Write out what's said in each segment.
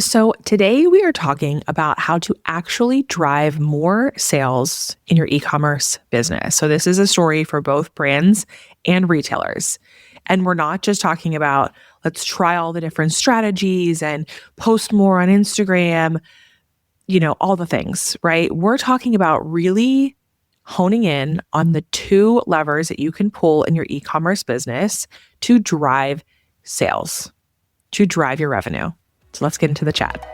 So today we are talking about how to actually drive more sales in your e-commerce business. So this is a story for both brands and retailers. And we're not just talking about let's try all the different strategies and post more on Instagram, all the things, right? We're talking about really honing in on the two levers that you can pull in your e-commerce business to drive sales, to drive your revenue. So let's get into the chat.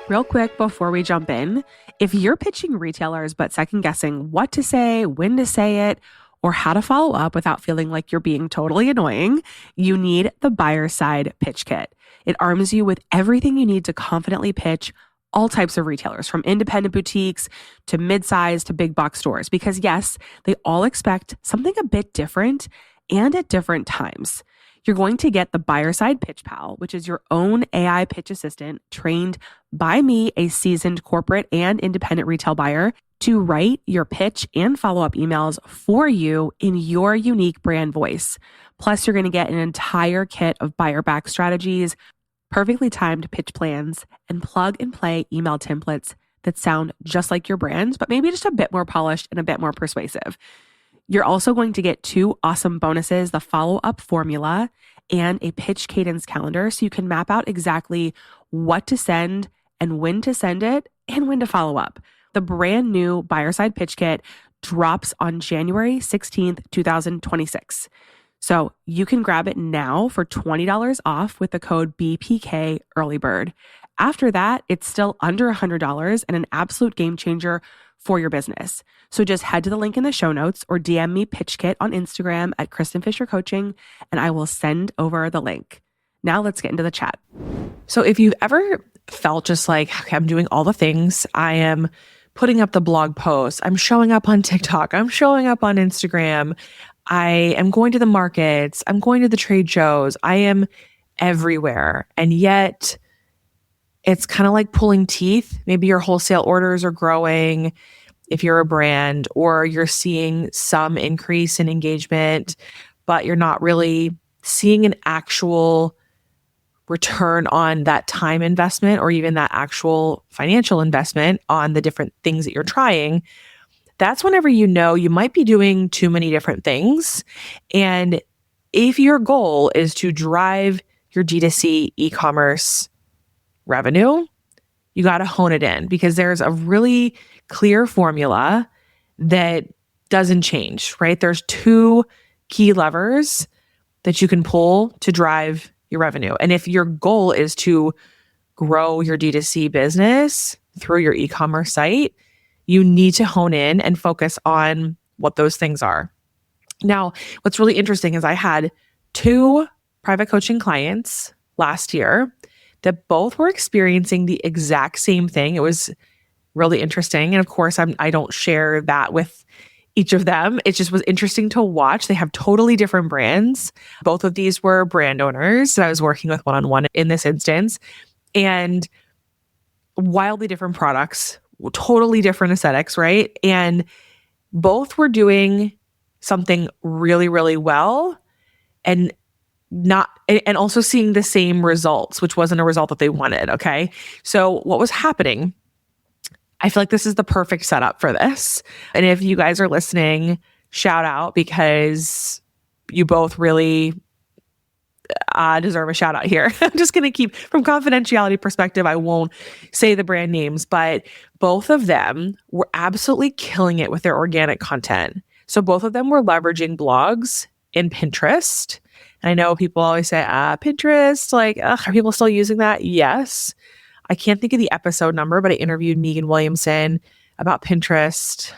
Real quick before we jump in, if you're pitching retailers but second guessing what to say, when to say it, or how to follow up without feeling like you're being totally annoying, you need the buyer side pitch kit. It arms you with everything you need to confidently pitch all types of retailers, from independent boutiques to mid-size to big box stores, because yes, they all expect something a bit different and at different times. You're going to get the Buyer Side Pitch Pal, which is your own AI pitch assistant trained by me, a seasoned corporate and independent retail buyer, to write your pitch and follow-up emails for you in your unique brand voice. Plus, you're going to get an entire kit of buyer back strategies, perfectly timed pitch plans, and plug and play email templates that sound just like your brand, but maybe just a bit more polished and a bit more persuasive. You're also going to get two awesome bonuses, the follow-up formula and a pitch cadence calendar, so you can map out exactly what to send and when to send it and when to follow up. The brand new Buyer Side Pitch Kit drops on January 16th, 2026. So you can grab it now for $20 off with the code BPK Earlybird. After that, it's still under $100 and an absolute game changer for your business. So just head to the link in the show notes or DM me Pitch Kit on Instagram at Kristen Fisher Coaching, and I will send over the link. Now let's get into the chat. So if you've ever felt just like, okay, I'm doing all the things, I am putting up the blog posts, I'm showing up on TikTok, I'm showing up on Instagram, I am going to the markets, I'm going to the trade shows, I am everywhere. And yet it's kind of like pulling teeth. Maybe your wholesale orders are growing if you're a brand, or you're seeing some increase in engagement, but you're not really seeing an actual return on that time investment or even that actual financial investment on the different things that you're trying. That's whenever you know you might be doing too many different things. And if your goal is to drive your D2C e-commerce revenue, you got to hone it in, because there's a really clear formula that doesn't change, right? There's two key levers that you can pull to drive your revenue. And if your goal is to grow your D2C business through your e-commerce site, you need to hone in and focus on what those things are. Now, what's really interesting is I had two private coaching clients last year that both were experiencing the exact same thing. It was really interesting. And of course, I don't share that with each of them. It just was interesting to watch. They have totally different brands. Both of these were brand owners that I was working with one-on-one in this instance, and wildly different products, totally different aesthetics, right? And both were doing something really, really well and also seeing the same results, which wasn't a result that they wanted. Okay. So what was happening? I feel like this is the perfect setup for this. And if you guys are listening, shout out, because you both really deserve a shout out here. I'm just going to keep, from confidentiality perspective, I won't say the brand names, but both of them were absolutely killing it with their organic content. So both of them were leveraging blogs in Pinterest. And I know people always say, Pinterest, like, are people still using that? Yes. I can't think of the episode number, but I interviewed Megan Williamson about Pinterest.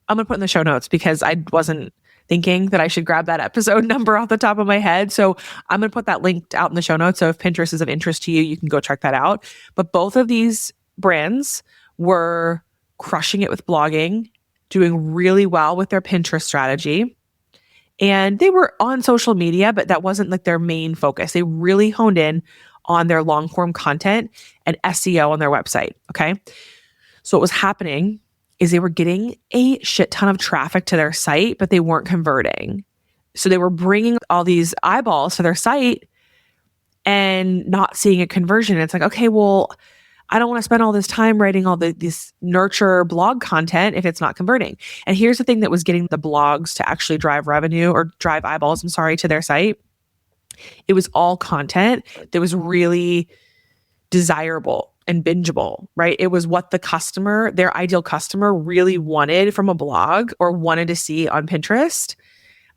I'm going to put in the show notes because I wasn't thinking that I should grab that episode number off the top of my head. So I'm going to put that link out in the show notes. So if Pinterest is of interest to you, you can go check that out. But both of these brands were crushing it with blogging, doing really well with their Pinterest strategy. And they were on social media, but that wasn't like their main focus. They really honed in on their long form content and SEO on their website. Okay. So what was happening is they were getting a shit ton of traffic to their site, but they weren't converting. So they were bringing all these eyeballs to their site and not seeing a conversion. It's like, okay, well, I don't want to spend all this time writing all this nurture blog content if it's not converting. And here's the thing that was getting the blogs to actually drive revenue or drive eyeballs, to their site. It was all content that was really desirable and bingeable, right? It was what the customer, their ideal customer, really wanted from a blog or wanted to see on Pinterest.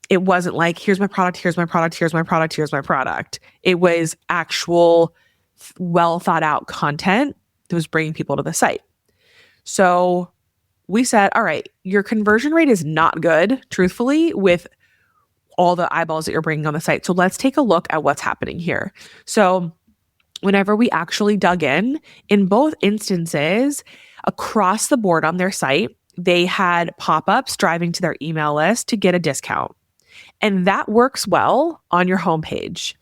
It wasn't like, here's my product, here's my product, here's my product, here's my product. It was actual well thought out content that was bringing people to the site. So we said, all right, your conversion rate is not good, truthfully, with all the eyeballs that you're bringing on the site. So let's take a look at what's happening here. So whenever we actually dug in both instances, across the board on their site, they had pop-ups driving to their email list to get a discount. And that works well on your homepage.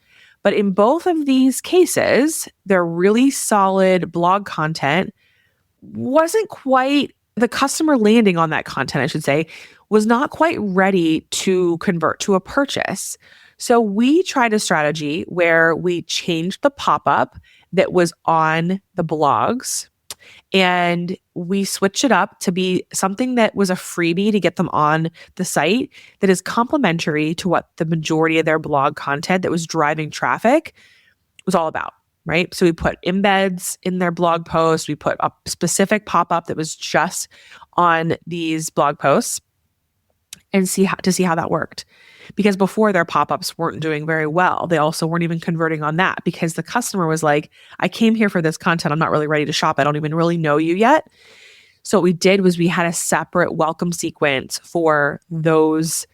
But in both of these cases, their really solid blog content wasn't quite, the customer landing on that content, I should say, was not quite ready to convert to a purchase. So we tried a strategy where we changed the pop-up that was on the blogs and we switched it up to be something that was a freebie to get them on the site that is complementary to what the majority of their blog content that was driving traffic was all about, right? So we put embeds in their blog posts. We put a specific pop-up that was just on these blog posts and see how that worked. Because before, their pop-ups weren't doing very well. They also weren't even converting on that because the customer was like, I came here for this content. I'm not really ready to shop. I don't even really know you yet. So what we did was we had a separate welcome sequence for those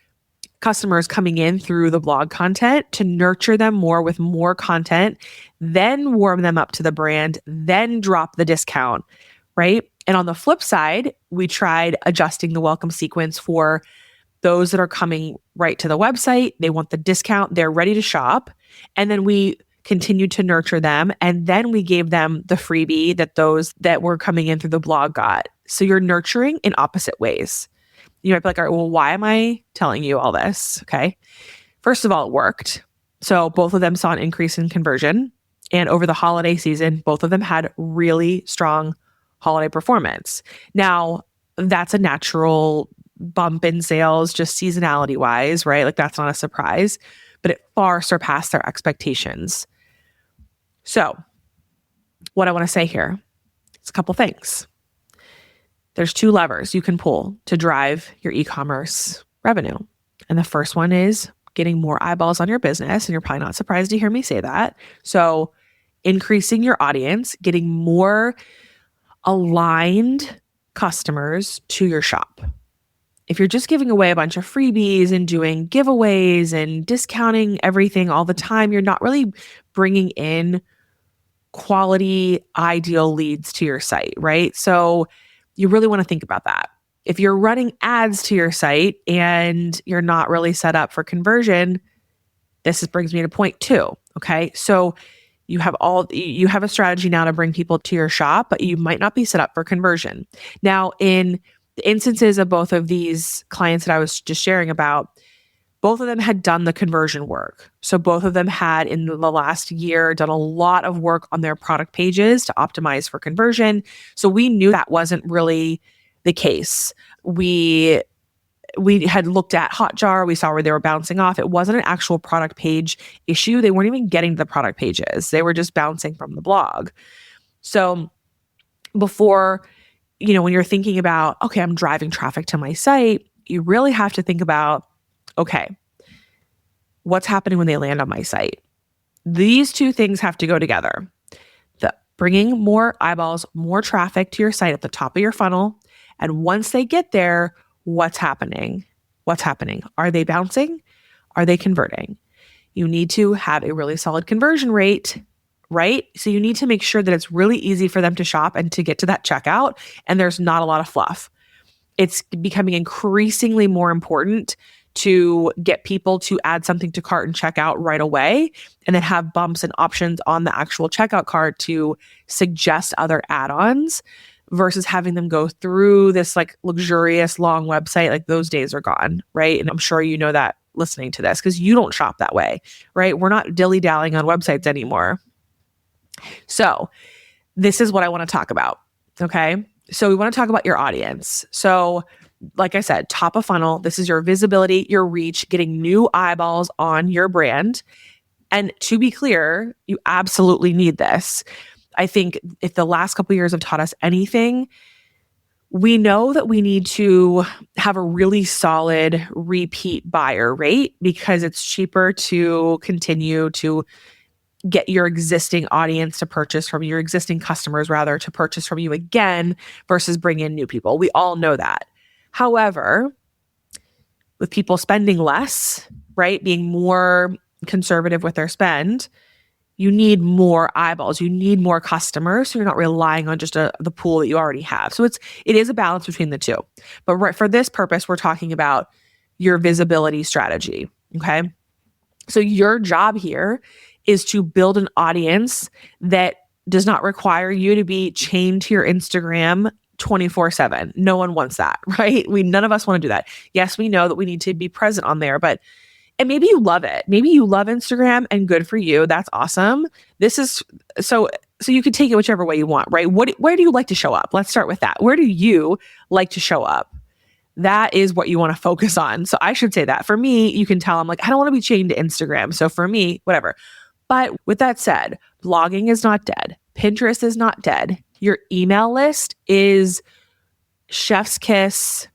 customers coming in through the blog content to nurture them more with more content, then warm them up to the brand, then drop the discount, right? And on the flip side, we tried adjusting the welcome sequence for those that are coming right to the website. They want the discount. They're ready to shop. And then we continued to nurture them. And then we gave them the freebie that those that were coming in through the blog got. So you're nurturing in opposite ways. You might be like, all right, well, why am I telling you all this? Okay. First of all, it worked. So both of them saw an increase in conversion. And over the holiday season, both of them had really strong holiday performance. Now, that's a natural bump in sales, just seasonality wise, right? Like that's not a surprise, but it far surpassed their expectations. So what I want to say here is a couple things. There's two levers you can pull to drive your e-commerce revenue. And the first one is getting more eyeballs on your business. And you're probably not surprised to hear me say that. So increasing your audience, getting more aligned customers to your shop. If you're just giving away a bunch of freebies and doing giveaways and discounting everything all the time, you're not really bringing in quality, ideal leads to your site, right? So you really want to think about that. If you're running ads to your site and you're not really set up for conversion, brings me to point 2, okay? So you have a strategy now to bring people to your shop, but you might not be set up for conversion. Now, in the instances of both of these clients that I was just sharing about, both of them had done the conversion work. So both of them had in the last year done a lot of work on their product pages to optimize for conversion. So we knew that wasn't really the case. We had looked at Hotjar. We saw where they were bouncing off. It wasn't an actual product page issue. They weren't even getting to the product pages. They were just bouncing from the blog. So before, when you're thinking about, okay, I'm driving traffic to my site, you really have to think about, okay, what's happening when they land on my site? These two things have to go together. The bringing more eyeballs, more traffic to your site at the top of your funnel. And once they get there, what's happening? What's happening? Are they bouncing? Are they converting? You need to have a really solid conversion rate, right? So you need to make sure that it's really easy for them to shop and to get to that checkout, and there's not a lot of fluff. It's becoming increasingly more important to get people to add something to cart and checkout right away, and then have bumps and options on the actual checkout cart to suggest other add-ons versus having them go through this like luxurious long website. Like those days are gone, right? And I'm sure you know that listening to this because you don't shop that way, right? We're not dilly-dallying on websites anymore. So this is what I want to talk about. Okay. So we want to talk about your audience. So like I said, top of funnel, this is your visibility, your reach, getting new eyeballs on your brand. And to be clear, you absolutely need this. I think if the last couple of years have taught us anything, we know that we need to have a really solid repeat buyer rate because it's cheaper to continue to get your existing audience to purchase from you, your existing customers rather, to purchase from you again versus bring in new people. We all know that. However, with people spending less, right, being more conservative with their spend, you need more eyeballs. You need more customers. So you're not relying on just the pool that you already have. So it is a balance between the two. But right, for this purpose, we're talking about your visibility strategy. Okay. So your job here is to build an audience that does not require you to be chained to your Instagram 24/7. No one wants that, right? None of us want to do that. Yes, we know that we need to be present on there, and maybe you love it. Maybe you love Instagram and good for you. That's awesome. This is so you can take it whichever way you want, right? Where do you like to show up? Let's start with that. Where do you like to show up? That is what you want to focus on. So I should say that. For me, you can tell I'm like, I don't want to be chained to Instagram. So for me, whatever. But with that said, blogging is not dead. Pinterest is not dead. Your email list is chef's kiss,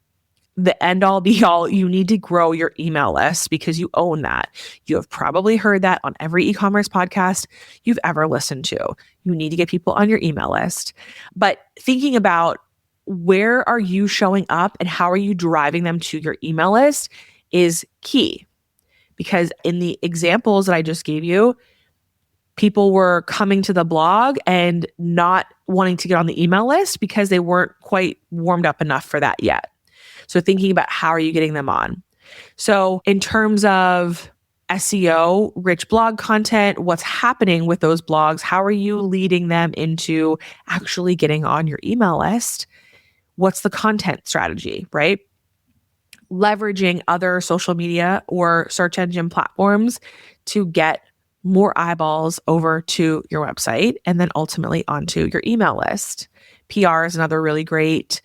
the end all be all. You need to grow your email list because you own that. You have probably heard that on every e-commerce podcast you've ever listened to. You need to get people on your email list. But thinking about where are you showing up and how are you driving them to your email list is key. Because in the examples that I just gave you, people were coming to the blog and not wanting to get on the email list because they weren't quite warmed up enough for that yet. So thinking about how are you getting them on. So in terms of SEO, rich blog content, what's happening with those blogs? How are you leading them into actually getting on your email list? What's the content strategy, right? Leveraging other social media or search engine platforms to get more eyeballs over to your website and then ultimately onto your email list. PR is another really great,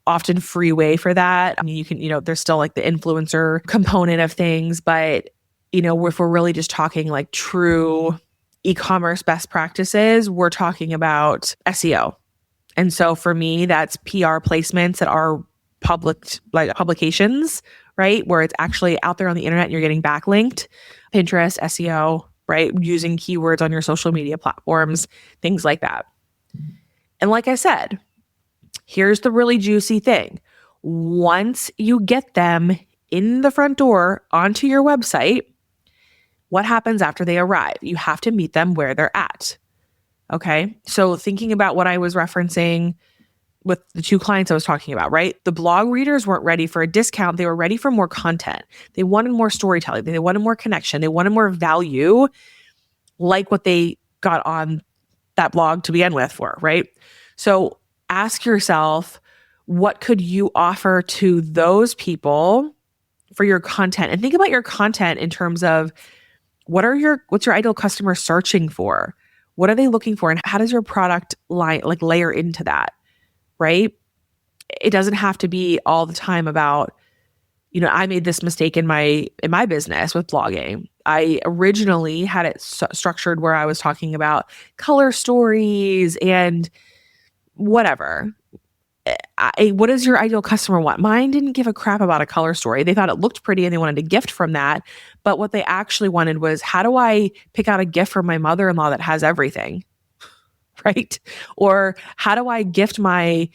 often free way for that. I mean, you can, there's still like the influencer component of things, but if we're really just talking like true e-commerce best practices, we're talking about SEO. And so for me, that's PR placements that are public, like publications, right? Where it's actually out there on the internet and you're getting backlinked. Pinterest, SEO, right? Using keywords on your social media platforms, things like that. And like I said, here's the really juicy thing. Once you get them in the front door onto your website, what happens after they arrive? You have to meet them where they're at. Okay. So thinking about what I was referencing with the two clients I was talking about, right? The blog readers weren't ready for a discount. They were ready for more content. They wanted more storytelling. They wanted more connection. They wanted more value, like what they got on that blog to begin with for, right? So ask yourself, what could you offer to those people for your content? And think about your content in terms of what's your ideal customer searching for? What are they looking for? And how does your product line like layer into that? Right? It doesn't have to be all the time about, I made this mistake in my business with blogging. I originally had it structured where I was talking about color stories and whatever. What does your ideal customer want? Mine didn't give a crap about a color story. They thought it looked pretty and they wanted a gift from that. But what they actually wanted was, how do I pick out a gift for my mother-in-law that has everything? Right? Or how do I gift my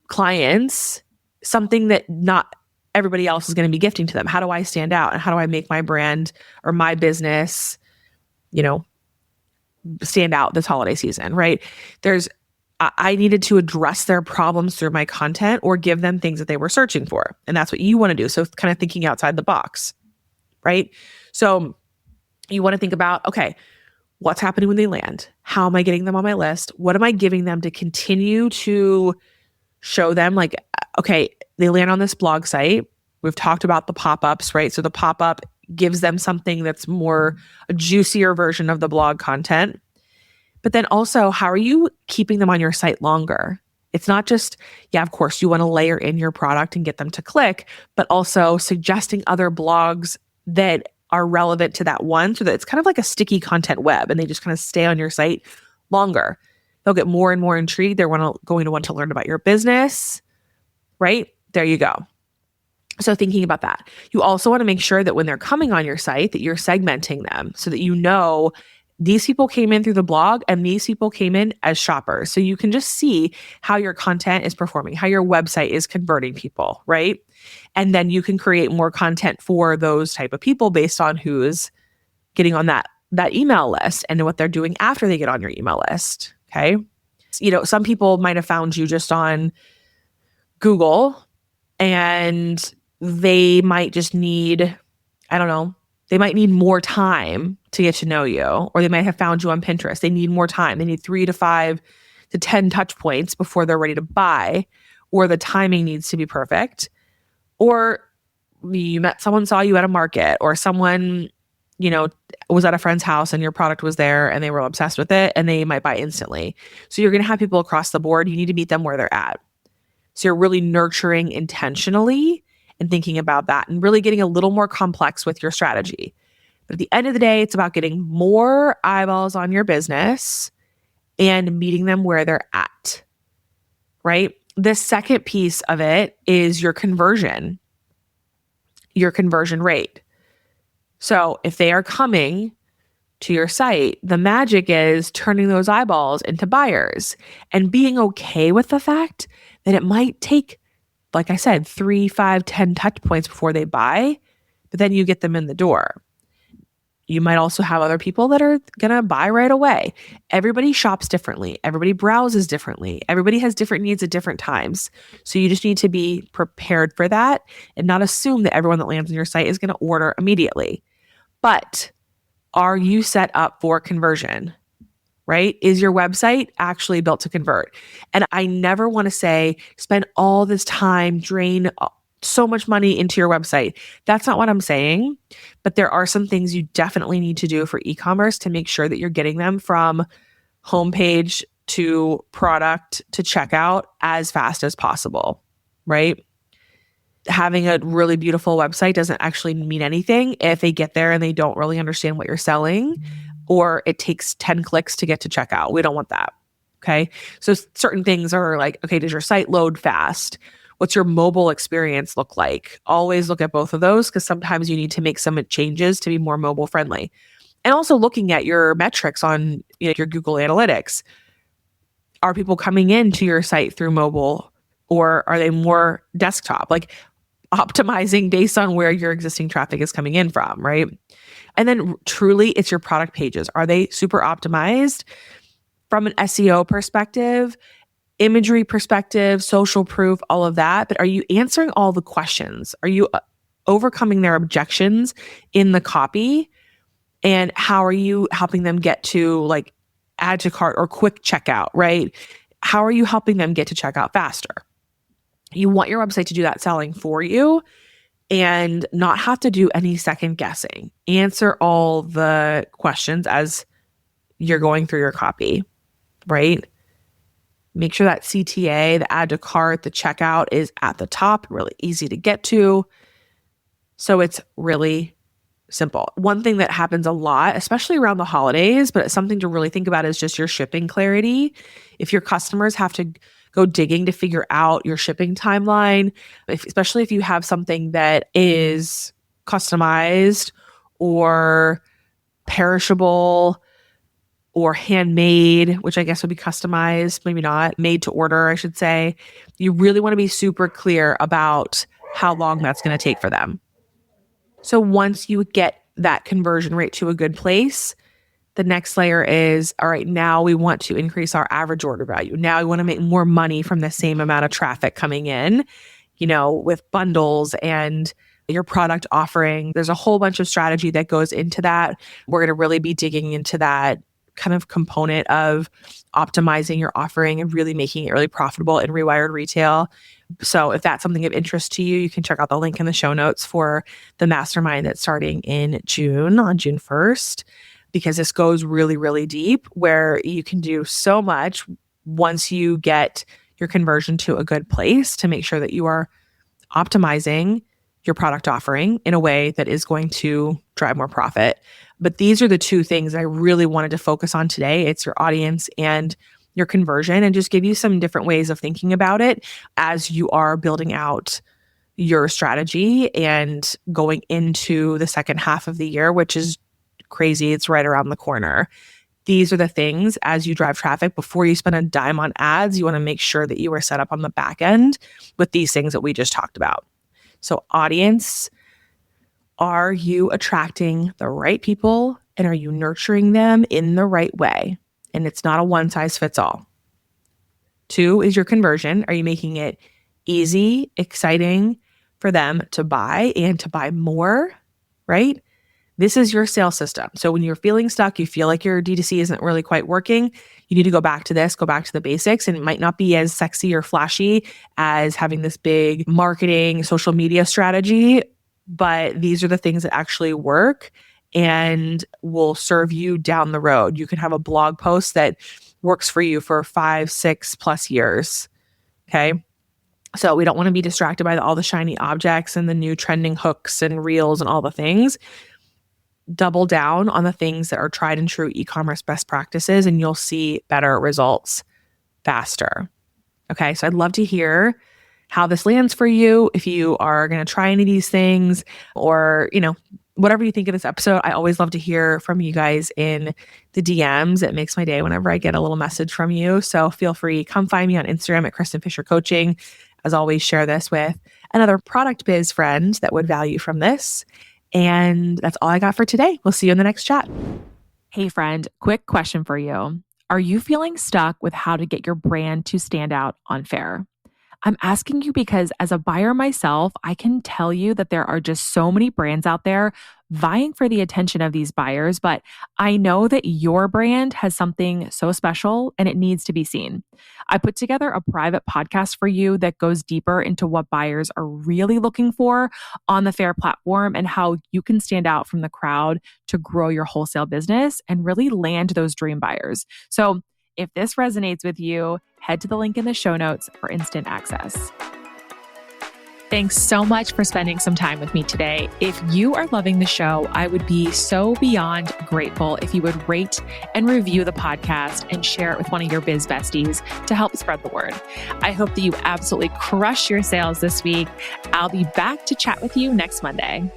clients something that not everybody else is going to be gifting to them? How do I stand out? And how do I make my brand or my business, stand out this holiday season, right? I needed to address their problems through my content or give them things that they were searching for. And that's what you want to do. So kind of thinking outside the box, right? So you want to think about, okay, what's happening when they land? How am I getting them on my list? What am I giving them to continue to show them like, okay, they land on this blog site. We've talked about the pop-ups, right? So the pop-up gives them something that's more a juicier version of the blog content. But then also, how are you keeping them on your site longer? It's not just, yeah, of course, you want to layer in your product and get them to click, but also suggesting other blogs that are relevant to that one so that it's kind of like a sticky content web and they just kind of stay on your site longer. They'll get more and more intrigued. They're going to want to learn about your business, right? There you go. So thinking about that. You also want to make sure that when they're coming on your site that you're segmenting them so that you know these people came in through the blog and these people came in as shoppers. So you can just see how your content is performing, how your website is converting people, right? And then you can create more content for those type of people based on who's getting on that email list and what they're doing after they get on your email list, okay? Some people might have found you just on Google and they might just need, I don't know, they might need more time to get to know you, or they might have found you on Pinterest. They need more time. They need 3 to 5 to 10 touch points before they're ready to buy, or the timing needs to be perfect. Or you met someone, saw you at a market, or someone, was at a friend's house and your product was there and they were obsessed with it and they might buy instantly. So you're going to have people across the board. You need to meet them where they're at. So you're really nurturing intentionally and thinking about that and really getting a little more complex with your strategy. But at the end of the day, it's about getting more eyeballs on your business and meeting them where they're at, right? The second piece of it is your conversion rate. So if they are coming to your site, the magic is turning those eyeballs into buyers and being okay with the fact that it might take, like I said, 3, 5, 10 touch points before they buy, but then you get them in the door. You might also have other people that are going to buy right away. Everybody shops differently. Everybody browses differently. Everybody has different needs at different times. So you just need to be prepared for that and not assume that everyone that lands on your site is going to order immediately. But are you set up for conversion? Right? Is your website actually built to convert? And I never want to say, spend all this time, drain so much money into your website. That's not what I'm saying. But there are some things you definitely need to do for e-commerce to make sure that you're getting them from homepage to product to checkout as fast as possible, right? Having a really beautiful website doesn't actually mean anything if they get there and they don't really understand what you're selling, or it takes 10 clicks to get to checkout. We don't want that. Okay. So certain things are like, okay, does your site load fast? What's your mobile experience look like? Always look at both of those because sometimes you need to make some changes to be more mobile friendly. And also looking at your metrics on your Google Analytics. Are people coming into your site through mobile or are they more desktop? Like optimizing based on where your existing traffic is coming in from, right? And then truly it's your product pages. Are they super optimized from an SEO perspective, imagery perspective, social proof, all of that? But are you answering all the questions? Are you overcoming their objections in the copy? And how are you helping them get to like add to cart or quick checkout, right? How are you helping them get to checkout faster? You want your website to do that selling for you and not have to do any second guessing. Answer all the questions as you're going through your copy, right? Make sure that CTA, the add to cart, the checkout is at the top, really easy to get to. So it's really simple. One thing that happens a lot, especially around the holidays, but it's something to really think about is just your shipping clarity. If your customers have to go digging to figure out your shipping timeline, especially if you have something that is customized or perishable or handmade, which I guess would be customized, maybe not, made to order, I should say. You really want to be super clear about how long that's going to take for them. So once you get that conversion rate to a good place, the next layer is, all right, now we want to increase our average order value. Now we want to make more money from the same amount of traffic coming in, with bundles and your product offering. There's a whole bunch of strategy that goes into that. We're going to really be digging into that kind of component of optimizing your offering and really making it really profitable in Rewired Retail. So if that's something of interest to you, you can check out the link in the show notes for the mastermind that's starting in June, on June 1st, because this goes really, really deep where you can do so much once you get your conversion to a good place to make sure that you are optimizing your product offering in a way that is going to drive more profit. But these are the two things I really wanted to focus on today. It's your audience and your conversion, and just give you some different ways of thinking about it as you are building out your strategy and going into the second half of the year, which is crazy. It's right around the corner. These are the things as you drive traffic before you spend a dime on ads. You want to make sure that you are set up on the back end with these things that we just talked about. So audience, are you attracting the right people and are you nurturing them in the right way? And it's not a one size fits all. 2 is your conversion. Are you making it easy, exciting for them to buy and to buy more, right? This is your sales system. So when you're feeling stuck, you feel like your D2C isn't really quite working, you need to go back to this, go back to the basics. And it might not be as sexy or flashy as having this big marketing, social media strategy, but these are the things that actually work and will serve you down the road. You can have a blog post that works for you for 5, 6+ years. Okay. So we don't want to be distracted by all the shiny objects and the new trending hooks and reels and all the things. Double down on the things that are tried and true e-commerce best practices, and you'll see better results faster. Okay. So I'd love to hear how this lands for you. If you are going to try any of these things, or, whatever you think of this episode, I always love to hear from you guys in the DMs. It makes my day whenever I get a little message from you. So feel free, come find me on Instagram at Kristen Fisher Coaching. As always, share this with another product biz friend that would value from this. And that's all I got for today. We'll see you in the next chat. Hey friend, quick question for you. Are you feeling stuck with how to get your brand to stand out on Faire? I'm asking you because as a buyer myself, I can tell you that there are just so many brands out there vying for the attention of these buyers, but I know that your brand has something so special and it needs to be seen. I put together a private podcast for you that goes deeper into what buyers are really looking for on the Faire platform and how you can stand out from the crowd to grow your wholesale business and really land those dream buyers. So if this resonates with you, head to the link in the show notes for instant access. Thanks so much for spending some time with me today. If you are loving the show, I would be so beyond grateful if you would rate and review the podcast and share it with one of your biz besties to help spread the word. I hope that you absolutely crush your sales this week. I'll be back to chat with you next Monday.